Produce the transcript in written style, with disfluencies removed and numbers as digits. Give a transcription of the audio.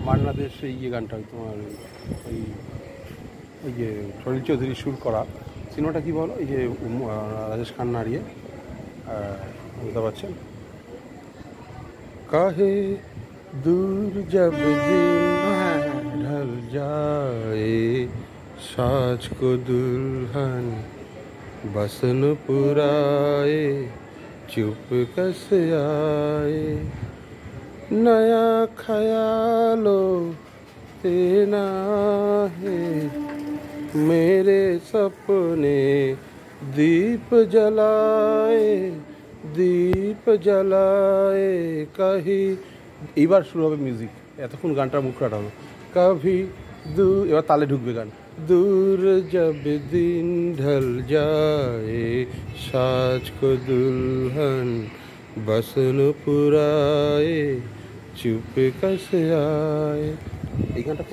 মান্না দের সেই গানটা ওই তোমার ওই ওই যে সলিল চৌধুরী সুর করা সিনেমাটা কি বলো, এই যে রাজেশ খান্নার অমিতাভ বচ্চন। কাহে दूर जब दिन ढल जाए साज को दुल्हन बसन पुराए चुप कैसे आए नया ख्यालों से ना है मेरे सपने दीप जलाए कहीं। এইবার শুরু হবে মিউজিক, এতক্ষণ গানটার মুখ কাটানো। কভি দূর, এবার তালে ঢুকবে গান। दूर जब दिन ढल जाए साज को दुल्हन बसन पुराए चुप कैसे आए। এই গানটা